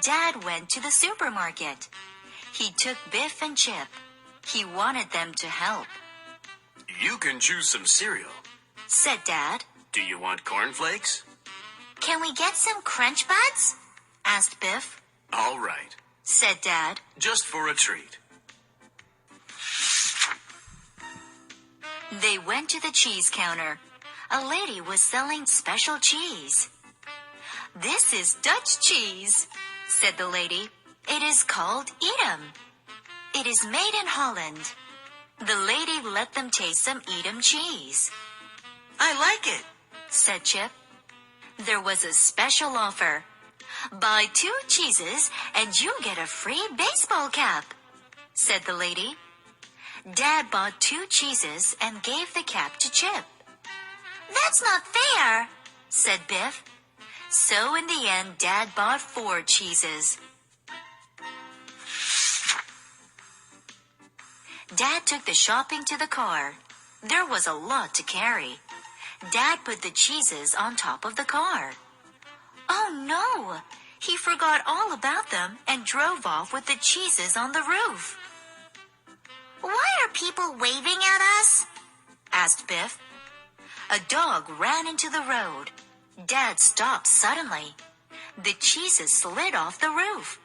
Dad went to the supermarket. He took Biff and Chip. He wanted them to help. You can choose some cereal, said Dad. Do you want cornflakes? Can we get some Crunch Buds? Asked Biff. All right, said Dad. just for a treat. They went to the cheese counter. A lady was selling special cheese. This is Dutch cheese, said the lady. It is called Edam. It is made in Holland. The lady let them taste some Edam cheese. I like it, said Chip. There was a special offer. Buy 2 cheeses and you get a free baseball cap, said the lady. Dad bought 2 cheeses and gave the cap to Chip. That's not fair, said Biff. So in the end, Dad bought 4 cheeses. Dad took the shopping to the car. There was a lot to carry. Dad put the cheeses on top of the car. Oh no! He forgot all about them and drove off with the cheeses on the roof. Why are people waving at us? Asked Biff. A dog ran into the road. Dad stopped suddenly. The cheeses slid off the roof.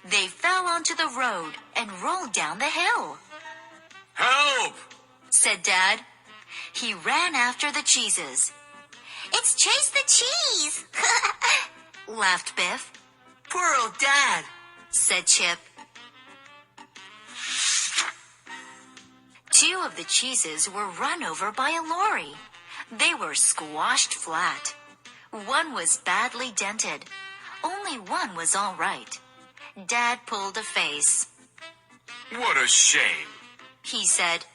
They fell onto the road and rolled down the hill. Help! Said Dad. He ran after the cheeses. It's Chase the Cheese! Laughed Biff. Poor old Dad, said Chip. 2 of the cheeses were run over by a lorry. They were squashed flat. One was badly dented. Only one was all right. Dad pulled a face. What a shame, he said.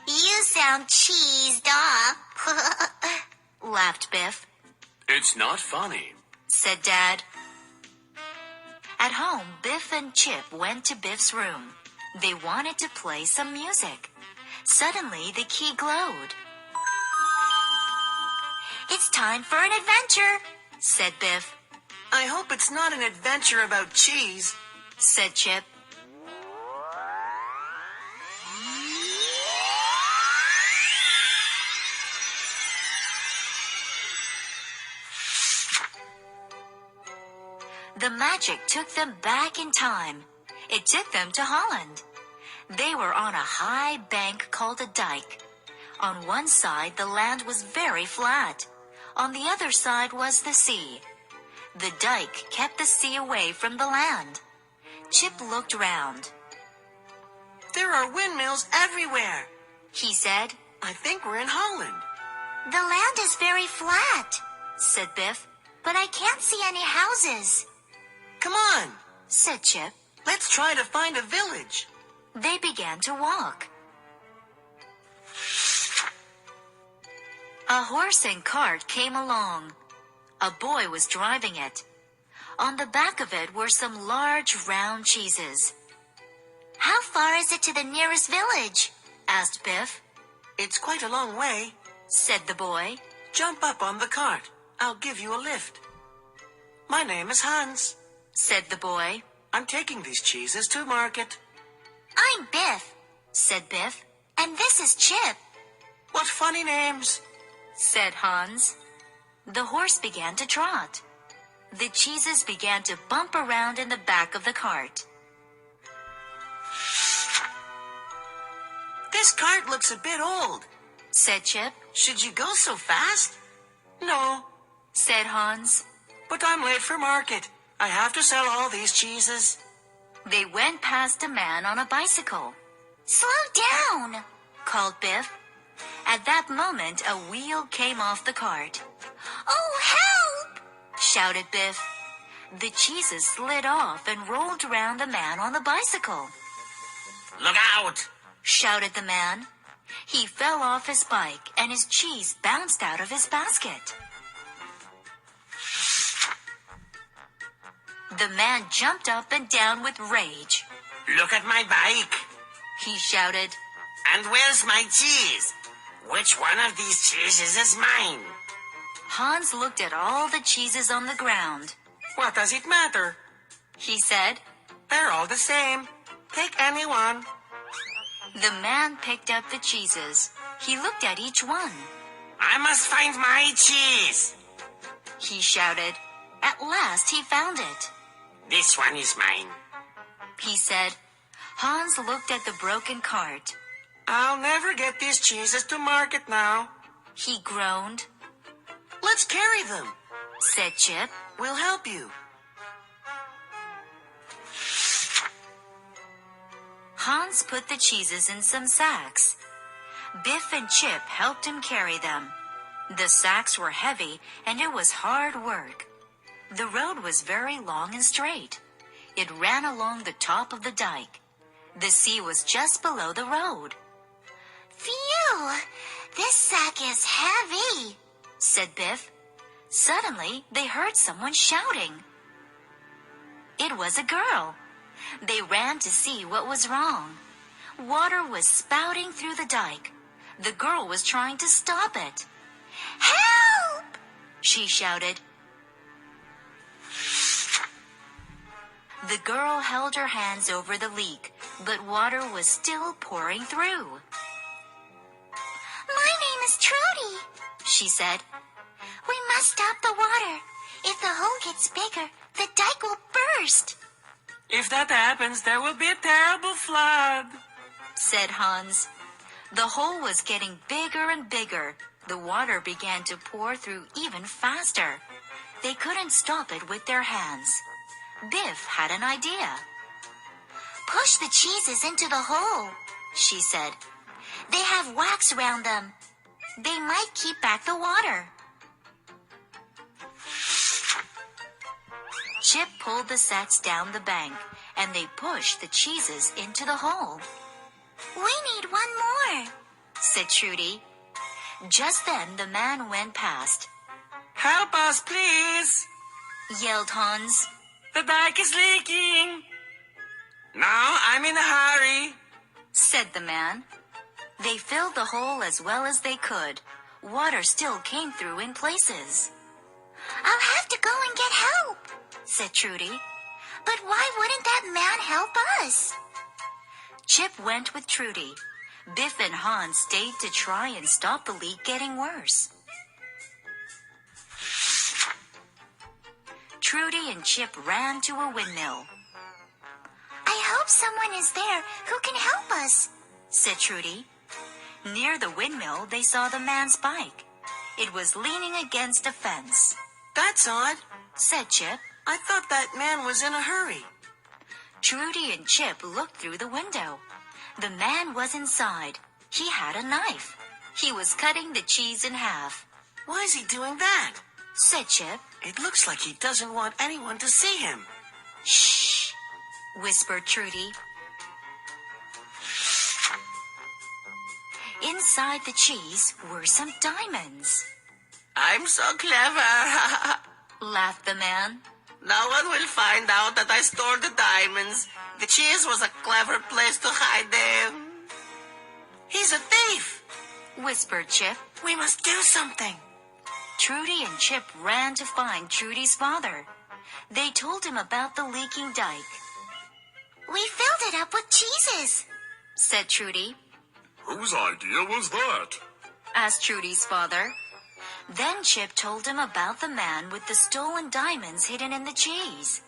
You sound cheesed up, laughed Biff. It's not funny, said Dad. At home, Biff and Chip went to Biff's room. They wanted to play some music. Suddenly, the key glowed. It's time for an adventure, said Biff. I hope it's not an adventure about cheese, said Chip. The magic took them back in time. It took them to Holland. They were on a high bank called a dike. On one side, the land was very flat. On the other side was the sea. The dike kept the sea away from the land. Chip looked round. There are windmills everywhere, he said. I think we're in Holland. The land is very flat, said Biff, but I can't see any houses. Come on, said Chip. Let's try to find a village. They began to walk. A horse and cart came along. A boy was driving it. On the back of it were some large round cheeses. How far is it to the nearest village? Asked Biff. It's quite a long way, said the boy. Jump up on the cart. I'll give you a lift. My name is Hans, said the boy. I'm taking these cheeses to market. I'm Biff, said Biff, and this is Chip. What funny names, said Hans. The horse began to trot. The cheeses began to bump around in the back of the cart. This cart looks a bit old, said Chip. Should you go so fast? No, said Hans. But I'm late for market. I have to sell all these cheeses. They went past a man on a bicycle. Slow down, called Biff. At that moment, a wheel came off the cart. Oh, help! Shouted Biff. The cheeses slid off and rolled around the man on the bicycle. Look out! Shouted the man. He fell off his bike and his cheese bounced out of his basket. The man jumped up and down with rage. Look at my bike, he shouted. And where's my cheese? Which one of these cheeses is mine? Hans looked at all the cheeses on the ground. What does it matter? he said. They're all the same. Take any one. The man picked up the cheeses. He looked at each one. I must find my cheese. He shouted. At last he found it. This one is mine. He said. Hans looked at the broken cart. I'll never get these cheeses to market now. He groaned. Let's carry them. Said Chip. We'll help you. Hans put the cheeses in some sacks. Biff and Chip helped him carry them. The sacks were heavy and it was hard work. The road was very long and straight. It ran along the top of the dike. The sea was just below the road. Phew! This sack is heavy, said Biff. Suddenly, they heard someone shouting. It was a girl. They ran to see what was wrong. Water was spouting through the dike. The girl was trying to stop it. Help! She shouted. The girl held her hands over the leak, but water was still pouring through. My name is Trudy, she said. We must stop the water. If the hole gets bigger, the dike will burst. If that happens, there will be a terrible flood, said Hans. The hole was getting bigger and bigger. The water began to pour through even faster. They couldn't stop it with their hands. Biff had an idea. Push the cheeses into the hole, she said. They have wax around them. They might keep back the water. Chip pulled the sacks down the bank, and they pushed the cheeses into the hole. We need one more, said Trudy. Just then the man went past. Help us, please, yelled Hans. The dike is leaking. Now I'm in a hurry, said the man. They filled the hole as well as they could. Water still came through in places. I'll have to go and get help, said Trudy. But why wouldn't that man help us? Chip went with Trudy. Biff and Hans stayed to try and stop the leak getting worse. Trudy and Chip ran to a windmill. I hope someone is there who can help us, said Trudy. Near the windmill, they saw the man's bike. It was leaning against a fence. That's odd, said Chip. I thought that man was in a hurry. Trudy and Chip looked through the window. The man was inside. He had a knife. He was cutting the cheese in half. Why is he doing that? Said Chip. It looks like he doesn't want anyone to see him. Shh, whispered Trudy. Inside the cheese were some diamonds. I'm so clever, laughed the man. No one will find out that I stole the diamonds. The cheese was a clever place to hide them. He's a thief, whispered Chip. We must do something. Trudy and Chip ran to find Trudy's father. They told him about the leaking dike. We filled it up with cheeses, said Trudy. Whose idea was that? asked Trudy's father. Then Chip told him about the man with the stolen diamonds hidden in the cheese.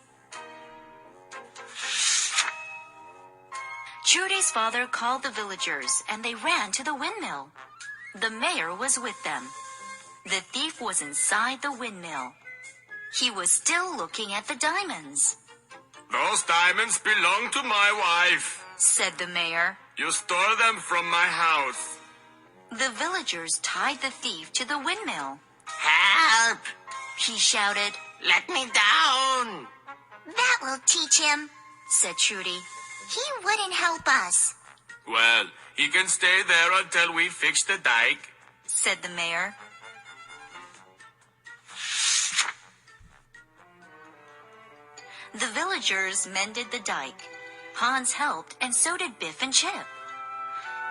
Trudy's father called the villagers and they ran to the windmill. The mayor was with them. The thief was inside the windmill. He was still looking at the diamonds. Those diamonds belong to my wife, said the mayor. You stole them from my house. The villagers tied the thief to the windmill. Help! He shouted. Let me down! That will teach him, said Trudy. He wouldn't help us. Well, he can stay there until we fix the dike, said the mayor. The villagers mended the dike. Hans helped, and so did Biff and Chip.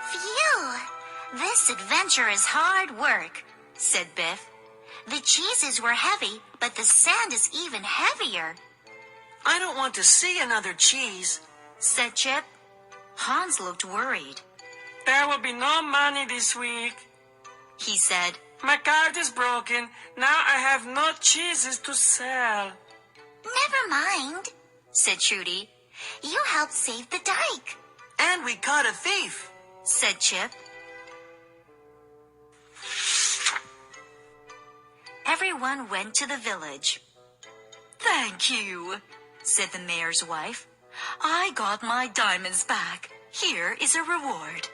Phew! This adventure is hard work, said Biff. The cheeses were heavy, but the sand is even heavier. I don't want to see another cheese, said Chip. Hans looked worried. There will be no money this week. He said, My card is broken. Now I have no cheeses to sell. Never mind, said Trudy. You helped save the dike, and we caught a thief, said Chip. Everyone went to the village. Thank you, said the mayor's wife. I got my diamonds back. Here is a reward,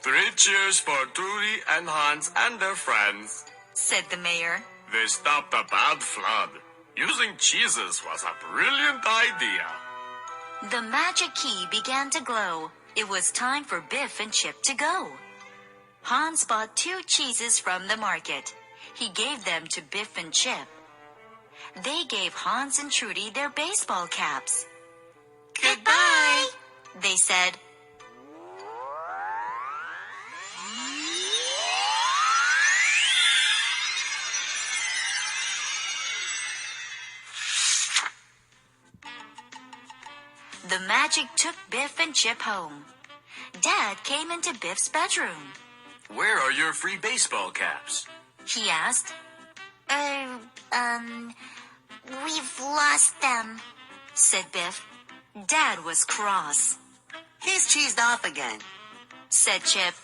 3 cheers for Trudy and Hans and their friends. said the mayor. They stopped a bad flood. Using cheeses was a brilliant idea. The magic key began to glow. It was time for Biff and Chip to go. Hans bought 2 cheeses from the market. He gave them to Biff and Chip. They gave Hans and Trudy their baseball caps. Goodbye, they said. The magic took Biff and Chip home. Dad came into Biff's bedroom. Where are your free baseball caps? He asked. We've lost them, said Biff. Dad was cross. He's cheesed off again, said Chip.